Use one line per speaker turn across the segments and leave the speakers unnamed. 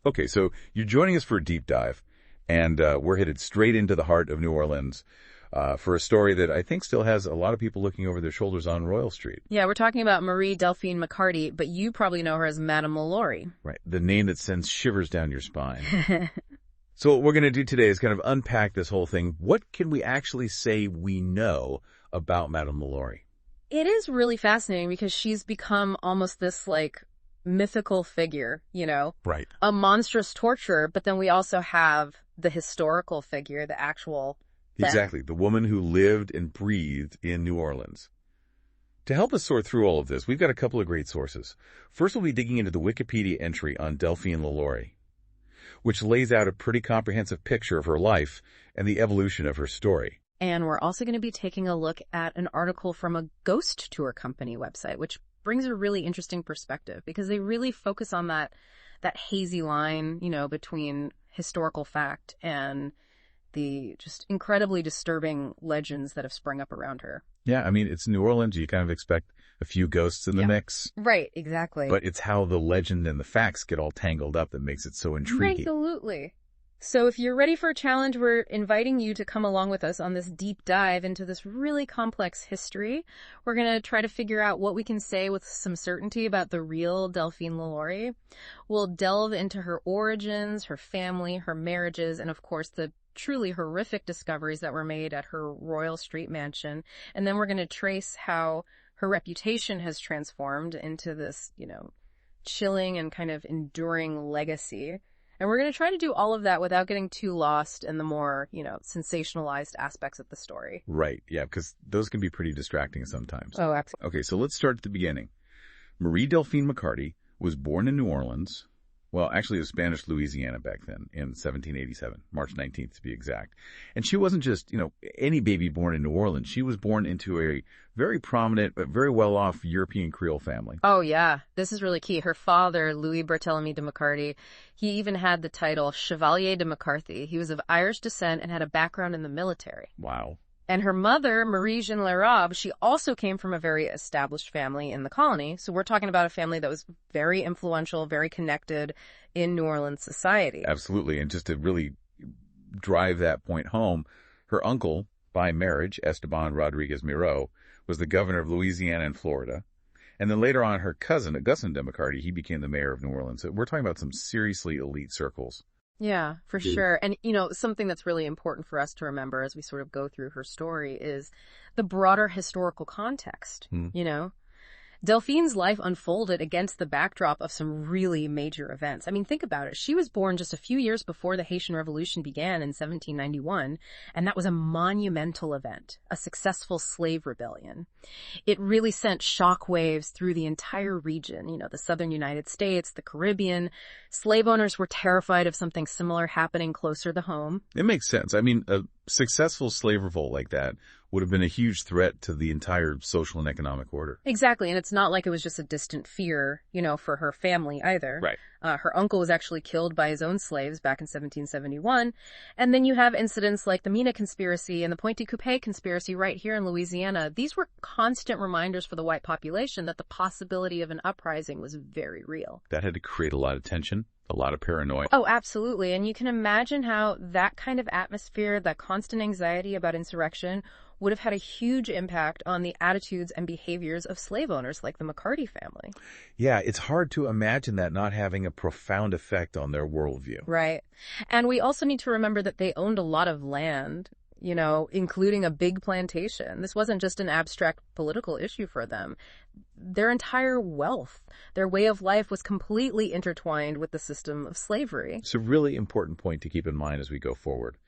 Okay, so you're joining us for a deep dive, and we're headed straight into the heart of New Orleans for a story that I think still has a lot of people looking over their shoulders on Royal Street.
Yeah, we're talking about Marie Delphine Macarty, but you probably know her as Madame LaLaurie.
Right, the name that sends shivers down your spine. So what we're going to do today is kind of unpack this whole thing. What can we actually say we know about Madame LaLaurie?
It is really fascinating because she's become almost this, mythical figure,
Right.
a monstrous torturer, but then we also have the historical figure, the actual
Exactly, the woman who lived and breathed in New Orleans. To help us sort through all of this, we've got a couple of great sources. First, we'll be digging into the Wikipedia entry on Delphine LaLaurie, which lays out a pretty comprehensive picture of her life and the evolution of her story.
And we're also going to be taking a look at an article from a ghost tour company website, which brings a really interesting perspective because they really focus on that hazy line, between historical fact and the just incredibly disturbing legends that have sprung up around her.
Yeah, I mean, it's New Orleans. You kind of expect a few ghosts in the mix.
Right, exactly.
But it's how the legend and the facts get all tangled up that makes it so intriguing.
Absolutely. So if you're ready for a challenge, we're inviting you to come along with us on this deep dive into this really complex history. We're going to try to figure out what we can say with some certainty about the real Delphine LaLaurie. We'll delve into her origins, her family, her marriages, and of course the truly horrific discoveries that were made at her Royal Street mansion. And then we're going to trace how her reputation has transformed into this, chilling and kind of enduring legacy. And we're going to try to do all of that without getting too lost in the more, sensationalized aspects of the story.
Right, yeah, because those can be pretty distracting sometimes.
Oh, absolutely.
Okay, so let's start at the beginning. Marie Delphine Macarty was born in New Orleans. Well, actually, it was Spanish Louisiana back then in 1787, March 19th to be exact. And she wasn't just, any baby born in New Orleans. She was born into a very prominent, but very well-off European Creole family.
Oh, yeah. This is really key. Her father, Louis Barthélemy de Macarty, he even had the title Chevalier de Macarty. He was of Irish descent and had a background in the military.
Wow.
And her mother, Marie Jeanne Larobe, she also came from a very established family in the colony. So we're talking about a family that was very influential, very connected in New Orleans society.
Absolutely. And just to really drive that point home, her uncle, by marriage, Esteban Rodriguez Miro, was the governor of Louisiana and Florida. And then later on, her cousin, Augustin de Macarty, he became the mayor of New Orleans. So we're talking about some seriously elite circles.
Yeah, for sure. And, something that's really important for us to remember as we sort of go through her story is the broader historical context, Delphine's life unfolded against the backdrop of some really major events. I mean, think about it. She was born just a few years before the Haitian Revolution began in 1791, and that was a monumental event, a successful slave rebellion. It really sent shockwaves through the entire region, the southern United States, the Caribbean. Slave owners were terrified of something similar happening closer to home.
It makes sense. I mean, a successful slave revolt like that would have been a huge threat to the entire social and economic order.
Exactly, and it's not like it was just a distant fear, for her family either.
Right.
Her uncle was actually killed by his own slaves back in 1771. And then you have incidents like the Mina conspiracy and the Pointe-Coupé conspiracy right here in Louisiana. These were constant reminders for the white population that the possibility of an uprising was very real.
That had to create a lot of tension, a lot of paranoia.
Oh, absolutely. And you can imagine how that kind of atmosphere, that constant anxiety about insurrection, would have had a huge impact on the attitudes and behaviors of slave owners like the Macarty family.
Yeah, it's hard to imagine that not having a profound effect on their worldview.
Right. And we also need to remember that they owned a lot of land, including a big plantation. This wasn't just an abstract political issue for them. Their entire wealth, their way of life was completely intertwined with the system of slavery.
It's a really important point to keep in mind as we go forward.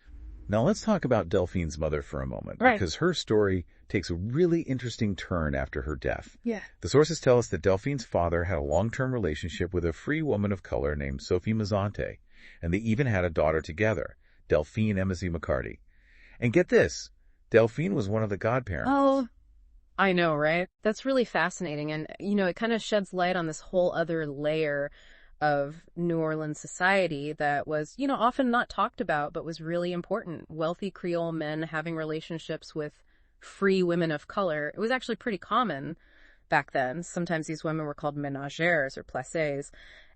Now let's talk about Delphine's mother for a moment,
right,
because her story takes a really interesting turn after her death.
Yeah.
The sources tell us that Delphine's father had a long-term relationship with a free woman of color named Sophie Mazante, and they even had a daughter together, Delphine Embassy Macarty. And get this, Delphine was one of the godparents.
Oh, I know, right? That's really fascinating, and, it kind of sheds light on this whole other layer of New Orleans society that was, often not talked about, but was really important. Wealthy Creole men having relationships with free women of color. It was actually pretty common back then. Sometimes these women were called ménagères or placées.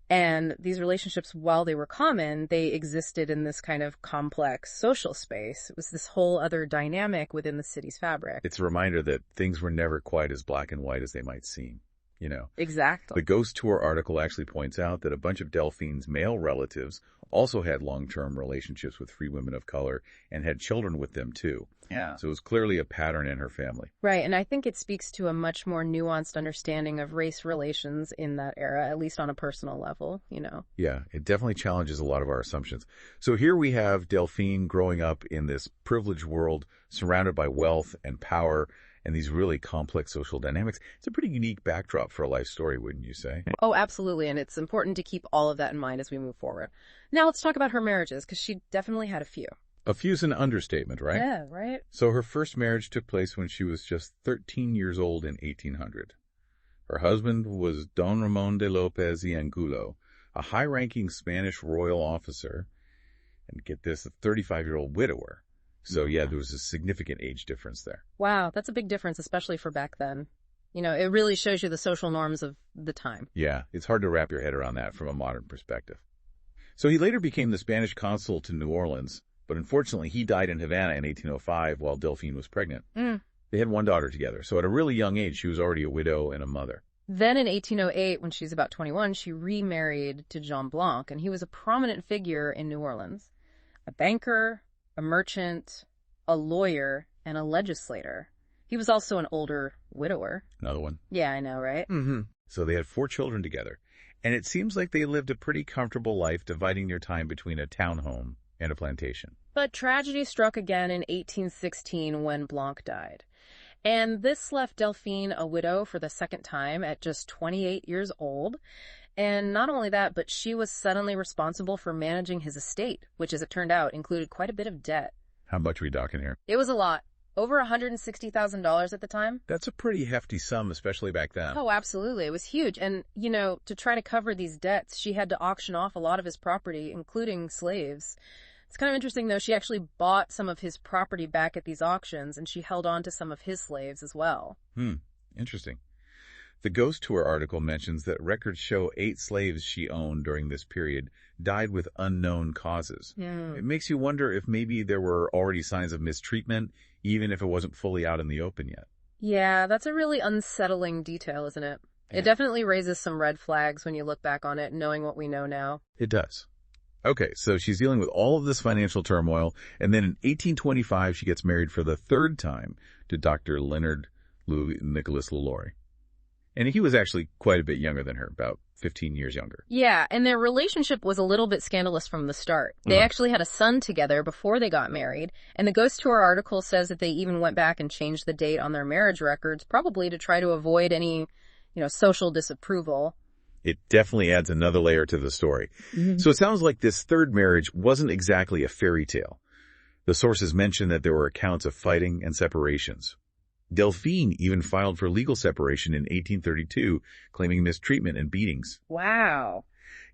And these relationships, while they were common, they existed in this kind of complex social space. It was this whole other dynamic within the city's fabric.
It's a reminder that things were never quite as black and white as they might seem, you know.
Exactly.
The Ghost Tour article actually points out that a bunch of Delphine's male relatives also had long-term relationships with free women of color and had children with them too.
Yeah.
So it was clearly a pattern in her family.
Right, and I think it speaks to a much more nuanced understanding of race relations in that era, at least on a personal level, you know.
Yeah, it definitely challenges a lot of our assumptions. So here we have Delphine growing up in this privileged world, surrounded by wealth and power and these really complex social dynamics. It's a pretty unique backdrop for a life story, wouldn't you say?
Oh, absolutely, and it's important to keep all of that in mind as we move forward. Now let's talk about her marriages, because she definitely had a few.
A few's an understatement, right?
Yeah, right?
So her first marriage took place when she was just 13 years old in 1800. Her husband was Don Ramon de Lopez y Angulo, a high-ranking Spanish royal officer, and get this, a 35-year-old widower. So yeah, there was a significant age difference there.
Wow, that's a big difference, especially for back then. You know, it really shows you the social norms of the time.
Yeah, it's hard to wrap your head around that from a modern perspective. So he later became the Spanish consul to New Orleans, but unfortunately he died in Havana in 1805 while Delphine was pregnant. They had one daughter together, so at a really young age she was already a widow and a mother.
Then in 1808, when she was about 21, she remarried to Jean Blanc, and he was a prominent figure in New Orleans. A banker, a merchant, a lawyer, and a legislator. He was also an older widower.
Another one.
Yeah, I know, right?
Mm-hmm. So they had 4 children together, and it seems like they lived a pretty comfortable life, dividing their time between a townhome and a plantation.
But tragedy struck again in 1816 when Blanc died. And this left Delphine a widow for the second time at just 28 years old. And not only that, but she was suddenly responsible for managing his estate, which, as it turned out, included quite a bit of debt.
How much are we talking here?
It was a lot. Over $160,000 at the time.
That's a pretty hefty sum, especially back then.
Oh, absolutely. It was huge. And, you know, to try to cover these debts, she had to auction off a lot of his property, including slaves. It's kind of interesting, though. She actually bought some of his property back at these auctions, and she held on to some of his slaves as well.
Interesting. The Ghost Tour article mentions that records show 8 slaves she owned during this period died with unknown causes. It makes you wonder if maybe there were already signs of mistreatment, even if it wasn't fully out in the open yet.
Yeah, that's a really unsettling detail, isn't it?
Yeah.
It definitely raises some red flags when you look back on it, knowing what we know now.
It does. Okay, so she's dealing with all of this financial turmoil, and then in 1825 she gets married for the 3rd time to Dr. Leonard Nicholas LaLaurie. And he was actually quite a bit younger than her, about 15 years younger.
Yeah, and their relationship was a little bit scandalous from the start. They actually had a son together before they got married, and the Ghost Tour article says that they even went back and changed the date on their marriage records, probably to try to avoid any, social disapproval.
It definitely adds another layer to the story. So it sounds like this 3rd marriage wasn't exactly a fairy tale. The sources mention that there were accounts of fighting and separations. Delphine even filed for legal separation in 1832, claiming mistreatment and beatings.
Wow.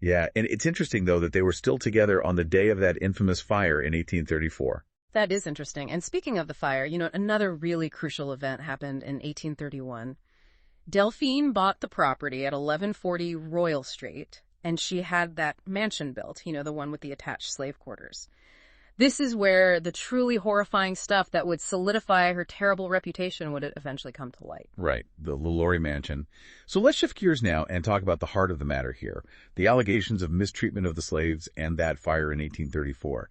Yeah, and it's interesting, though, that they were still together on the day of that infamous fire in 1834.
That is interesting. And speaking of the fire, another really crucial event happened in 1831. Delphine bought the property at 1140 Royal Street, and she had that mansion built, the one with the attached slave quarters. This is where the truly horrifying stuff that would solidify her terrible reputation would eventually come to light.
Right, the LaLaurie mansion. So let's shift gears now and talk about the heart of the matter here, the allegations of mistreatment of the slaves and that fire in 1834.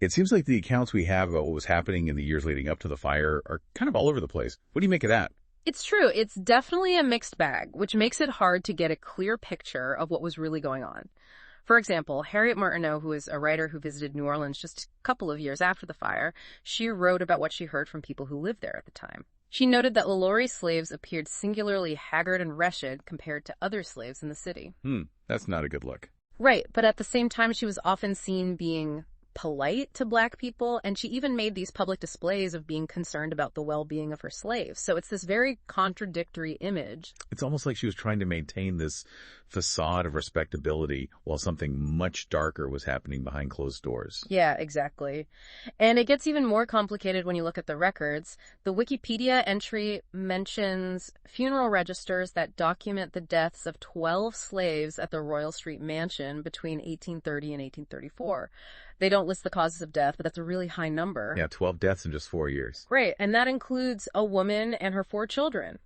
It seems like the accounts we have about what was happening in the years leading up to the fire are kind of all over the place. What do you make of that?
It's true. It's definitely a mixed bag, which makes it hard to get a clear picture of what was really going on. For example, Harriet Martineau, who is a writer who visited New Orleans just a couple of years after the fire, she wrote about what she heard from people who lived there at the time. She noted that LaLaurie's slaves appeared singularly haggard and wretched compared to other slaves in the city.
That's not a good look.
Right, but at the same time, she was often seen being polite to black people, and she even made these public displays of being concerned about the well-being of her slaves. So it's this very contradictory image.
It's almost like she was trying to maintain this facade of respectability while something much darker was happening behind closed doors.
Yeah, exactly. And it gets even more complicated when you look at the records. The Wikipedia entry mentions funeral registers that document the deaths of 12 slaves at the Royal Street Mansion between 1830 and 1834. They don't list the causes of death, but that's a really high number.
Yeah, 12 deaths in just 4 years.
Great. And that includes a woman and her 4 children.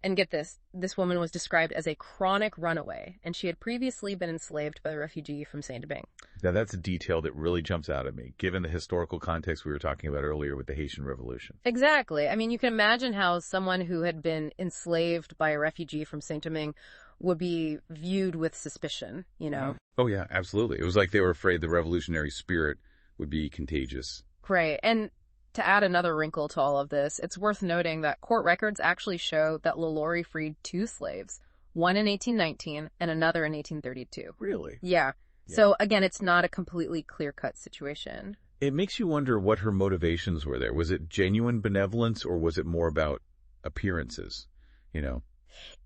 And get this woman was described as a chronic runaway, and she had previously been enslaved by a refugee from Saint-Domingue.
Now, that's a detail that really jumps out at me, given the historical context we were talking about earlier with the Haitian Revolution.
Exactly. I mean, you can imagine how someone who had been enslaved by a refugee from Saint-Domingue would be viewed with suspicion, you know?
Oh, yeah, absolutely. It was like they were afraid the revolutionary spirit would be contagious.
Right. And to add another wrinkle to all of this, it's worth noting that court records actually show that LaLaurie freed 2 slaves, one in 1819 and another in 1832.
Really?
Yeah. So again, it's not a completely clear-cut situation.
It makes you wonder what her motivations were there. Was it genuine benevolence, or was it more about appearances, you know?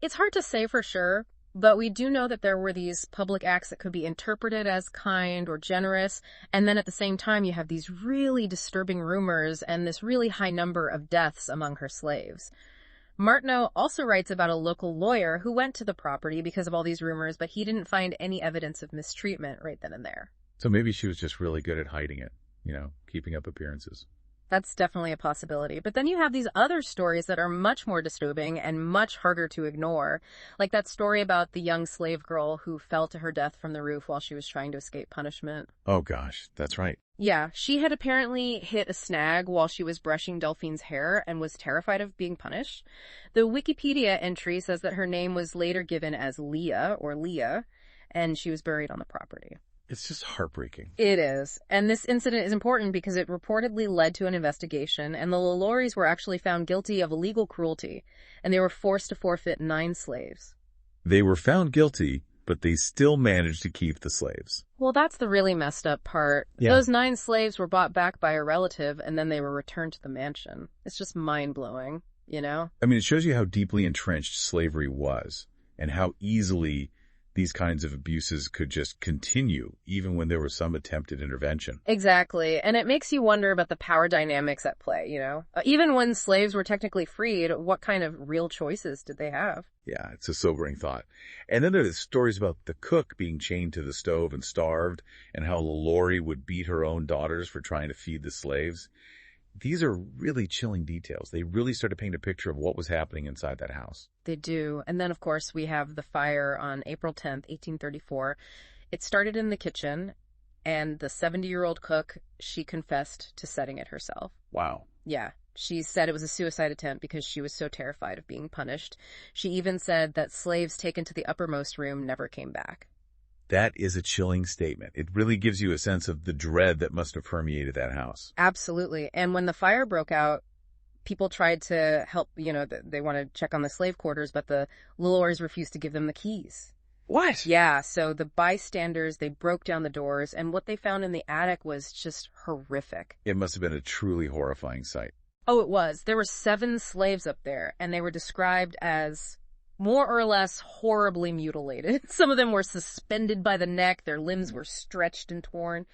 It's hard to say for sure, but we do know that there were these public acts that could be interpreted as kind or generous, and then at the same time you have these really disturbing rumors and this really high number of deaths among her slaves. Martineau also writes about a local lawyer who went to the property because of all these rumors, but he didn't find any evidence of mistreatment right then and there.
So maybe she was just really good at hiding it, you know, keeping up appearances.
That's definitely a possibility. But then you have these other stories that are much more disturbing and much harder to ignore. Like that story about the young slave girl who fell to her death from the roof while she was trying to escape punishment.
Oh gosh, that's right.
Yeah, she had apparently hit a snag while she was brushing Delphine's hair and was terrified of being punished. The Wikipedia entry says that her name was later given as Leah, and she was buried on the property.
It's just heartbreaking.
It is. And this incident is important because it reportedly led to an investigation, and the LaLauries were actually found guilty of illegal cruelty, and they were forced to forfeit 9 slaves.
They were found guilty, but they still managed to keep the slaves.
Well, that's the really messed up part.
Yeah.
Those 9 slaves were bought back by a relative, and then they were returned to the mansion. It's just mind-blowing, you know?
I mean, it shows you how deeply entrenched slavery was, and how easily these kinds of abuses could just continue, even when there was some attempted intervention.
Exactly. And it makes you wonder about the power dynamics at play, you know? Even when slaves were technically freed, what kind of real choices did they have?
Yeah, it's a sobering thought. And then there's stories about the cook being chained to the stove and starved, and how LaLaurie would beat her own daughters for trying to feed the slaves. These are really chilling details. They really start to paint a picture of what was happening inside that house.
They do. And then, of course, we have the fire on April 10th, 1834. It started in the kitchen, and the 70-year-old cook, she confessed to setting it herself.
Wow.
Yeah. She said it was a suicide attempt because she was so terrified of being punished. She even said that slaves taken to the uppermost room never came back.
That is a chilling statement. It really gives you a sense of the dread that must have permeated that house.
Absolutely. And when the fire broke out, people tried to help, you know, they want to check on the slave quarters, but the LaLauries refused to give them the keys.
What?
Yeah, so the bystanders, they broke down the doors, and what they found in the attic was just horrific.
It must have been a truly horrifying sight.
Oh, it was. There were 7 slaves up there, and they were described as more or less horribly mutilated. Some of them were suspended by the neck. Their limbs were stretched and torn.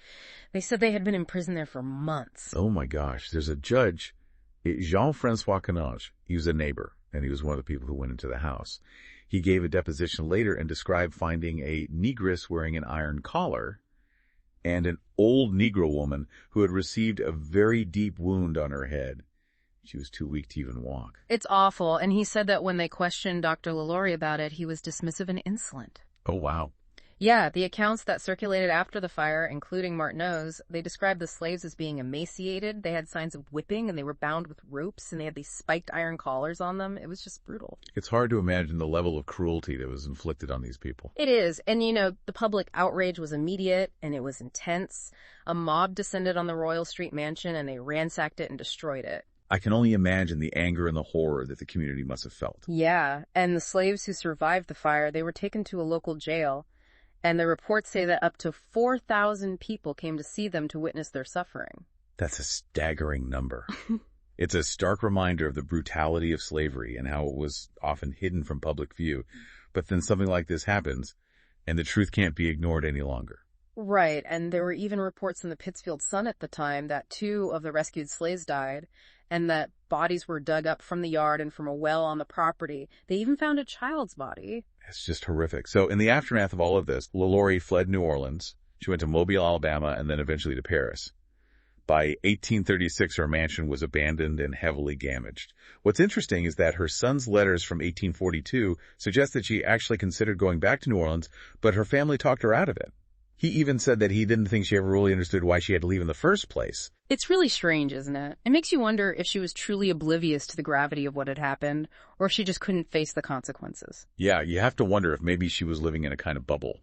They said they had been in prison there for months.
Oh my gosh. There's a judge, Jean-Francois Canage. He was a neighbor, and he was one of the people who went into the house. He gave a deposition later and described finding a negress wearing an iron collar and an old Negro woman who had received a very deep wound on her head. She was too weak to even walk.
It's awful, and he said that when they questioned Dr. LaLaurie about it, he was dismissive and insolent.
Oh, wow.
Yeah, the accounts that circulated after the fire, including Martineau's, they described the slaves as being emaciated. They had signs of whipping, and they were bound with ropes, and they had these spiked iron collars on them. It was just brutal.
It's hard to imagine the level of cruelty that was inflicted on these people.
It is. And, you know, the public outrage was immediate, and it was intense. A mob descended on the Royal Street Mansion, and they ransacked it and destroyed it.
I can only imagine the anger and the horror that the community must have felt.
Yeah, and the slaves who survived the fire, they were taken to a local jail. And the reports say that up to 4,000 people came to see them to witness their suffering.
That's a staggering number. It's a stark reminder of the brutality of slavery and how it was often hidden from public view. But then something like this happens, and the truth can't be ignored any longer.
Right, and there were even reports in the Pittsfield Sun at the time that 2 of the rescued slaves died, and that bodies were dug up from the yard and from a well on the property. They even found a child's body.
It's just horrific. So in the aftermath of all of this, LaLaurie fled New Orleans. She went to Mobile, Alabama, and then eventually to Paris. By 1836, her mansion was abandoned and heavily damaged. What's interesting is that her son's letters from 1842 suggest that she actually considered going back to New Orleans, but her family talked her out of it. He even said that he didn't think she ever really understood why she had to leave in the first place.
It's really strange, isn't it? It makes you wonder if she was truly oblivious to the gravity of what had happened, or if she just couldn't face the consequences.
Yeah, you have to wonder if maybe she was living in a kind of bubble,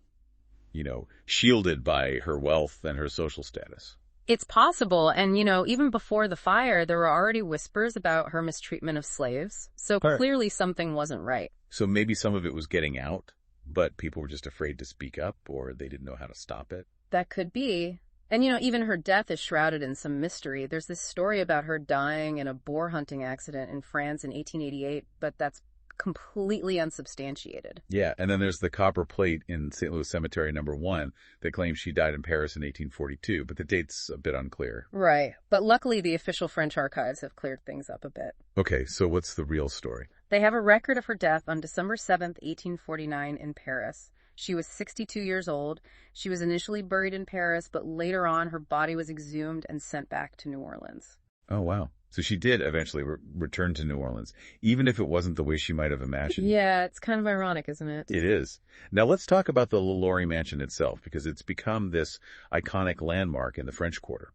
shielded by her wealth and her social status.
It's possible, and even before the fire, there were already whispers about her mistreatment of slaves, so clearly something wasn't right.
So maybe some of it was getting out, but people were just afraid to speak up, or they didn't know how to stop it.
That could be. And even her death is shrouded in some mystery. There's this story about her dying in a boar hunting accident in France in 1888, but that's completely unsubstantiated.
Yeah, and then there's the copper plate in St. Louis Cemetery No. 1 that claims she died in Paris in 1842, but the date's a bit unclear.
Right, but luckily the official French archives have cleared things up a bit.
Okay, so what's the real story?
They have a record of her death on December 7th, 1849 in Paris. She was 62 years old. She was initially buried in Paris, but later on her body was exhumed and sent back to New Orleans.
Oh, wow. So she did eventually return to New Orleans, even if it wasn't the way she might have imagined.
Yeah, it's kind of ironic, isn't it?
It is. Now let's talk about the LaLaurie mansion itself, because it's become this iconic landmark in the French Quarter.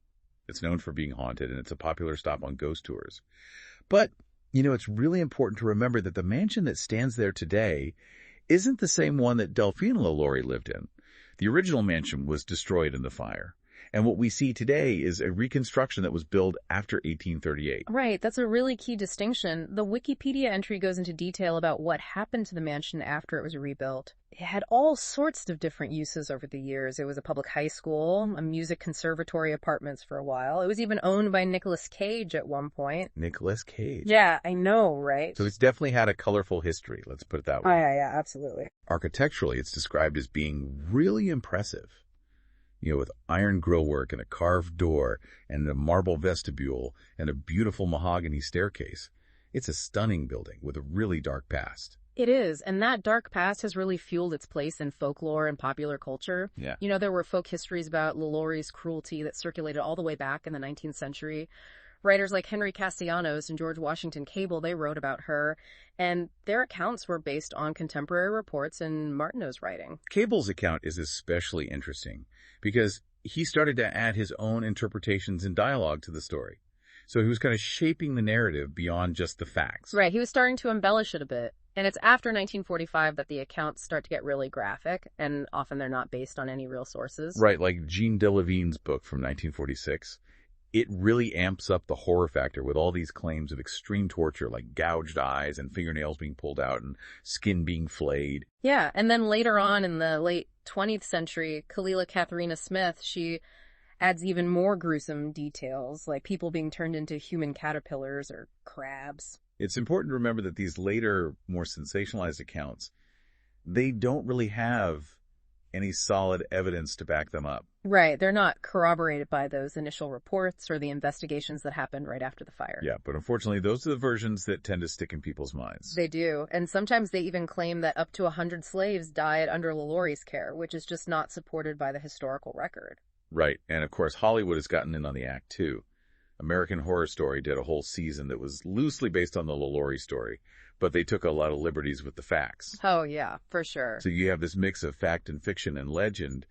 It's known for being haunted, and it's a popular stop on ghost tours. But, it's really important to remember that the mansion that stands there today isn't the same one that Delphine LaLaurie lived in. The original mansion was destroyed in the fire. And what we see today is a reconstruction that was built after 1838.
Right, that's a really key distinction. The Wikipedia entry goes into detail about what happened to the mansion after it was rebuilt. It had all sorts of different uses over the years. It was a public high school, a music conservatory, apartments for a while. It was even owned by Nicolas Cage at one point.
Nicolas Cage?
Yeah, I know, right?
So it's definitely had a colorful history, let's put it that way.
Oh, yeah, absolutely.
Architecturally, it's described as being really impressive. With iron grillwork and a carved door and a marble vestibule and a beautiful mahogany staircase. It's a stunning building with a really dark past.
It is, and that dark past has really fueled its place in folklore and popular culture.
Yeah.
There were folk histories about LaLaurie's cruelty that circulated all the way back in the 19th century. Writers like Henry Castellanos and George Washington Cable, they wrote about her, and their accounts were based on contemporary reports and Martineau's writing.
Cable's account is especially interesting because he started to add his own interpretations and dialogue to the story. So he was kind of shaping the narrative beyond just the facts.
Right, he was starting to embellish it a bit. And it's after 1945 that the accounts start to get really graphic, and often they're not based on any real sources.
Right, like Jean Delavine's book from 1946. It really amps up the horror factor with all these claims of extreme torture, like gouged eyes and fingernails being pulled out and skin being flayed.
Yeah, and then later on in the late 20th century, Kalila Katharina Smith, she adds even more gruesome details, like people being turned into human caterpillars or crabs.
It's important to remember that these later, more sensationalized accounts, they don't really have any solid evidence to back them up.
Right, they're not corroborated by those initial reports or the investigations that happened right after the fire.
Yeah, but unfortunately, those are the versions that tend to stick in people's minds.
They do, and sometimes they even claim that up to 100 slaves died under LaLaurie's care, which is just not supported by the historical record.
Right, and of course, Hollywood has gotten in on the act, too. American Horror Story did a whole season that was loosely based on the LaLaurie story, but they took a lot of liberties with the facts.
Oh, yeah, for sure.
So you have this mix of fact and fiction and legend,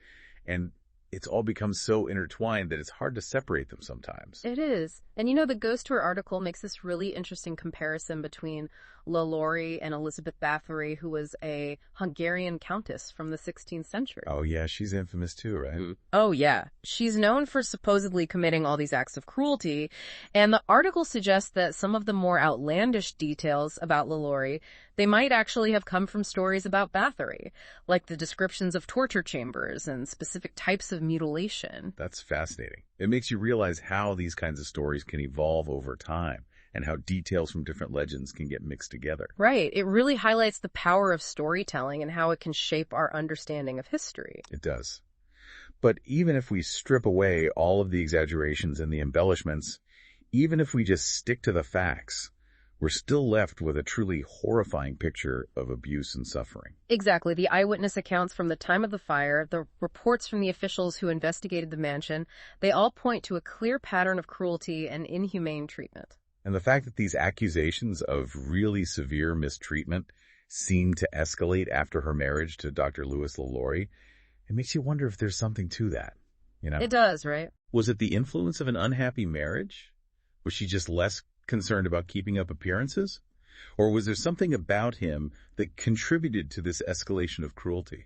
and it's all become so intertwined that it's hard to separate them sometimes.
It is. And the Ghost Tour article makes this really interesting comparison between LaLaurie and Elizabeth Bathory, who was a Hungarian countess from the 16th century.
Oh, yeah, she's infamous too, right?
Oh, yeah. She's known for supposedly committing all these acts of cruelty, and the article suggests that some of the more outlandish details about LaLaurie, They might actually have come from stories about Bathory, like the descriptions of torture chambers and specific types of mutilation.
That's fascinating. It makes you realize how these kinds of stories can evolve over time and how details from different legends can get mixed together.
Right. It really highlights the power of storytelling and how it can shape our understanding of history.
It does. But even if we strip away all of the exaggerations and the embellishments, even if we just stick to the facts, we're still left with a truly horrifying picture of abuse and suffering.
Exactly. The eyewitness accounts from the time of the fire, the reports from the officials who investigated the mansion, they all point to a clear pattern of cruelty and inhumane treatment.
And the fact that these accusations of really severe mistreatment seem to escalate after her marriage to Dr. Louis LaLaurie, it makes you wonder if there's something to that, you know?
It does, right?
Was it the influence of an unhappy marriage? Was she just less concerned about keeping up appearances? Or was there something about him that contributed to this escalation of cruelty?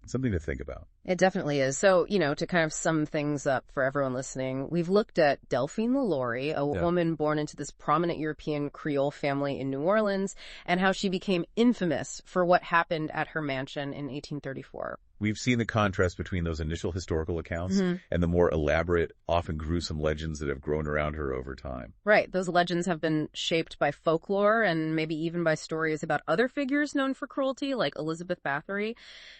Something to think about.
It definitely is. So, to kind of sum things up for everyone listening, we've looked at Delphine LaLaurie, a woman born into this prominent European Creole family in New Orleans, and how she became infamous for what happened at her mansion in 1834.
We've seen the contrast between those initial historical accounts and the more elaborate, often gruesome legends that have grown around her over time.
Right. Those legends have been shaped by folklore and maybe even by stories about other figures known for cruelty, like Elizabeth Bathory.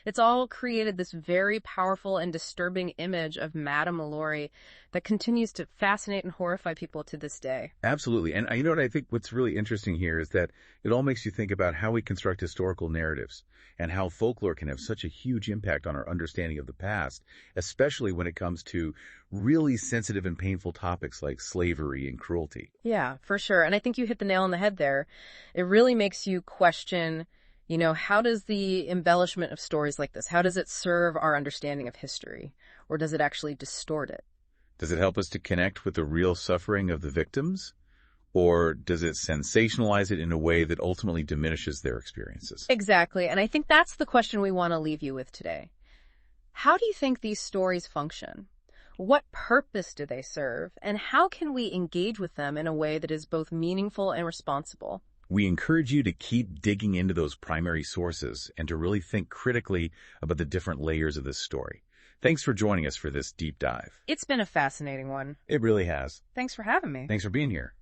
It's all created this very powerful and disturbing image of Madame LaLaurie that continues to fascinate and horrify people to this day.
Absolutely. And you know what I think what's really interesting here is that it all makes you think about how we construct historical narratives and how folklore can have such a huge impact on our understanding of the past, especially when it comes to really sensitive and painful topics like slavery and cruelty.
Yeah, for sure. And I think you hit the nail on the head there. It really makes you question, how does the embellishment of stories like this, how does it serve our understanding of history? Or does it actually distort it?
Does it help us to connect with the real suffering of the victims? Or does it sensationalize it in a way that ultimately diminishes their experiences?
Exactly. And I think that's the question we want to leave you with today. How do you think these stories function? What purpose do they serve? And how can we engage with them in a way that is both meaningful and responsible?
We encourage you to keep digging into those primary sources and to really think critically about the different layers of this story. Thanks for joining us for this deep dive.
It's been a fascinating one.
It really has.
Thanks for having me.
Thanks for being here.